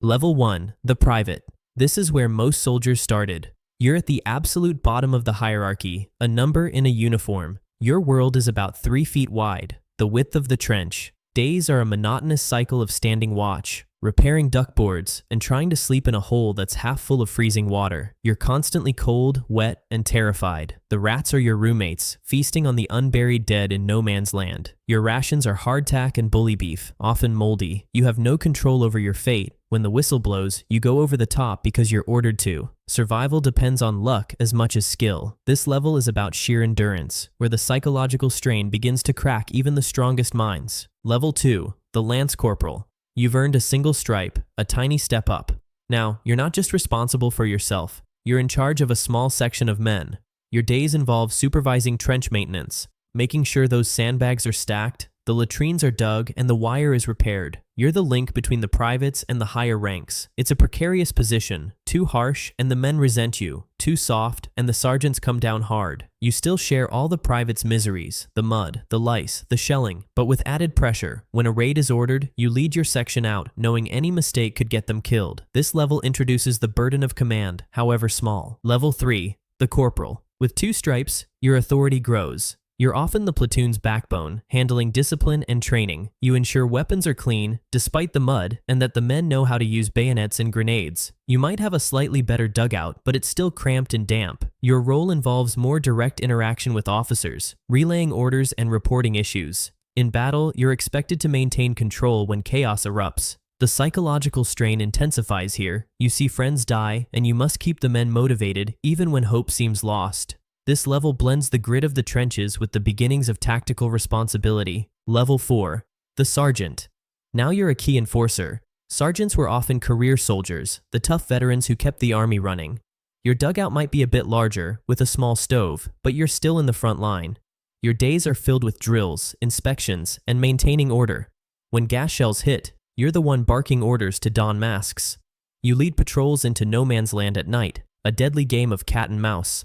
Level 1, the private. This is where most soldiers started. You're at the absolute bottom of the hierarchy, a number in a uniform. Your world is about 3 feet wide, the width of the trench. Days are a monotonous cycle of standing watch, repairing duckboards, and trying to sleep in a hole that's half full of freezing water. You're constantly cold, wet, and terrified. The rats are your roommates, feasting on the unburied dead in no man's land. Your rations are hardtack and bully beef, often moldy. You have no control over your fate. When the whistle blows, you go over the top because you're ordered to. Survival depends on luck as much as skill. This level is about sheer endurance, where the psychological strain begins to crack even the strongest minds. Level 2, the Lance Corporal. You've earned a single stripe, a tiny step up. Now, you're not just responsible for yourself. You're in charge of a small section of men. Your days involve supervising trench maintenance, making sure those sandbags are stacked, the latrines are dug, and the wire is repaired. You're the link between the privates and the higher ranks. It's a precarious position, too harsh and the men resent you, too soft and the sergeants come down hard. You still share all the privates' miseries, the mud, the lice, the shelling, but with added pressure. When a raid is ordered, you lead your section out, knowing any mistake could get them killed. This level introduces the burden of command, however small. Level 3, the Corporal. With 2 stripes, your authority grows. You're often the platoon's backbone, handling discipline and training. You ensure weapons are clean, despite the mud, and that the men know how to use bayonets and grenades. You might have a slightly better dugout, but it's still cramped and damp. Your role involves more direct interaction with officers, relaying orders and reporting issues. In battle, you're expected to maintain control when chaos erupts. The psychological strain intensifies here. You see friends die, and you must keep the men motivated even when hope seems lost. This level blends the grit of the trenches with the beginnings of tactical responsibility. Level 4, the Sergeant. Now you're a key enforcer. Sergeants were often career soldiers, the tough veterans who kept the army running. Your dugout might be a bit larger, with a small stove, but you're still in the front line. Your days are filled with drills, inspections, and maintaining order. When gas shells hit, you're the one barking orders to don masks. You lead patrols into no man's land at night, a deadly game of cat and mouse.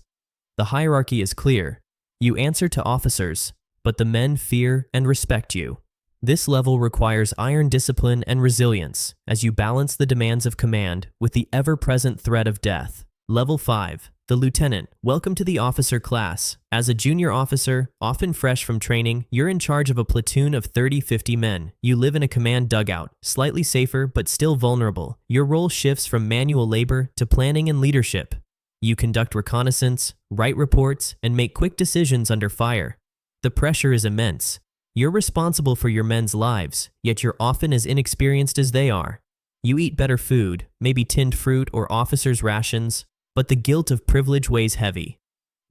The hierarchy is clear. You answer to officers, but the men fear and respect you. This level requires iron discipline and resilience as you balance the demands of command with the ever-present threat of death. Level 5, the Lieutenant. Welcome to the officer class. As a junior officer, often fresh from training, you're in charge of a platoon of 30-50 men. You live in a command dugout, slightly safer but still vulnerable. Your role shifts from manual labor to planning and leadership. You conduct reconnaissance, write reports, and make quick decisions under fire. The pressure is immense. You're responsible for your men's lives, yet you're often as inexperienced as they are. You eat better food, maybe tinned fruit or officers' rations, but the guilt of privilege weighs heavy.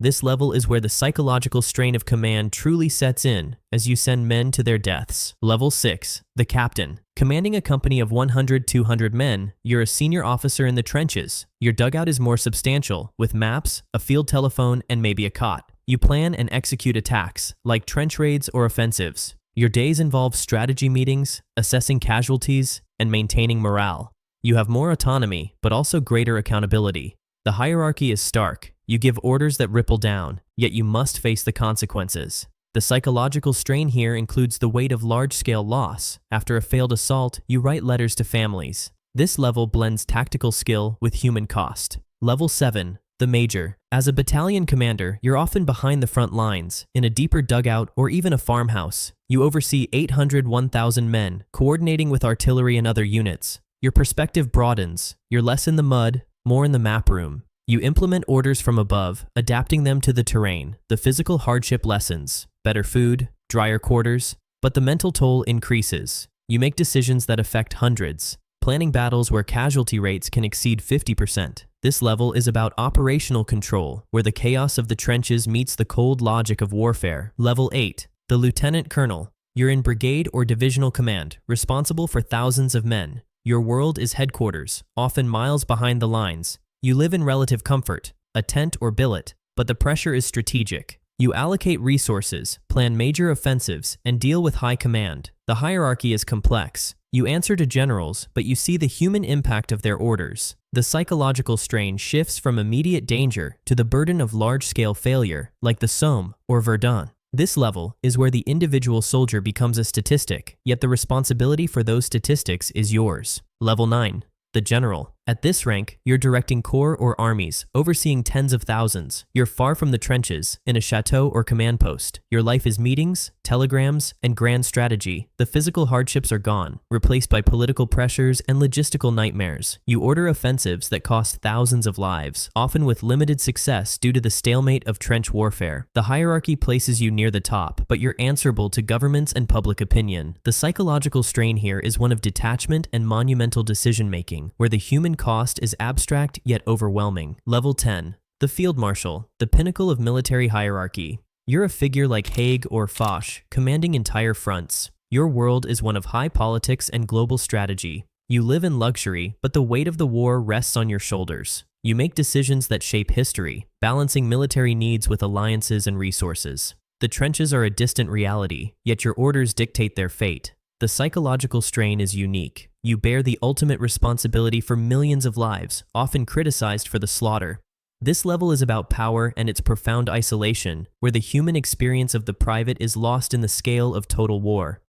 This level is where the psychological strain of command truly sets in as you send men to their deaths. Level 6, the Captain. Commanding a company of 100-200 men, you're a senior officer in the trenches. Your dugout is more substantial, with maps, a field telephone, and maybe a cot. You plan and execute attacks, like trench raids or offensives. Your days involve strategy meetings, assessing casualties, and maintaining morale. You have more autonomy, but also greater accountability. The hierarchy is stark. You give orders that ripple down, yet you must face the consequences. The psychological strain here includes the weight of large-scale loss. After a failed assault, you write letters to families. This level blends tactical skill with human cost. Level 7, the Major. As a battalion commander, you're often behind the front lines, in a deeper dugout or even a farmhouse. You oversee 800-1,000 men, coordinating with artillery and other units. Your perspective broadens. You're less in the mud, more in the map room. You implement orders from above, adapting them to the terrain. The physical hardship lessens, better food, drier quarters, but the mental toll increases. You make decisions that affect hundreds, planning battles where casualty rates can exceed 50%. This level is about operational control, where the chaos of the trenches meets the cold logic of warfare. Level 8, the Lieutenant Colonel. You're in brigade or divisional command, responsible for thousands of men. Your world is headquarters, often miles behind the lines. You live in relative comfort, a tent or billet, but the pressure is strategic. You allocate resources, plan major offensives, and deal with high command. The hierarchy is complex. You answer to generals, but you see the human impact of their orders. The psychological strain shifts from immediate danger to the burden of large-scale failure, like the Somme or Verdun. This level is where the individual soldier becomes a statistic, yet the responsibility for those statistics is yours. Level 9, The general. At this rank, you're directing corps or armies, overseeing tens of thousands. You're far from the trenches, in a chateau or command post. Your life is meetings, telegrams, and grand strategy. The physical hardships are gone, replaced by political pressures and logistical nightmares. You order offensives that cost thousands of lives, often with limited success due to the stalemate of trench warfare. The hierarchy places you near the top, but you're answerable to governments and public opinion. The psychological strain here is one of detachment and monumental decision-making, where the human cost is abstract yet overwhelming. Level 10. The Field Marshal, the pinnacle of military hierarchy. You're a figure like Haig or Foch, commanding entire fronts. Your world is one of high politics and global strategy. You live in luxury, but the weight of the war rests on your shoulders. You make decisions that shape history, balancing military needs with alliances and resources. The trenches are a distant reality, yet your orders dictate their fate. The psychological strain is unique. You bear the ultimate responsibility for millions of lives, often criticized for the slaughter. This level is about power and its profound isolation, where the human experience of the private is lost in the scale of total war.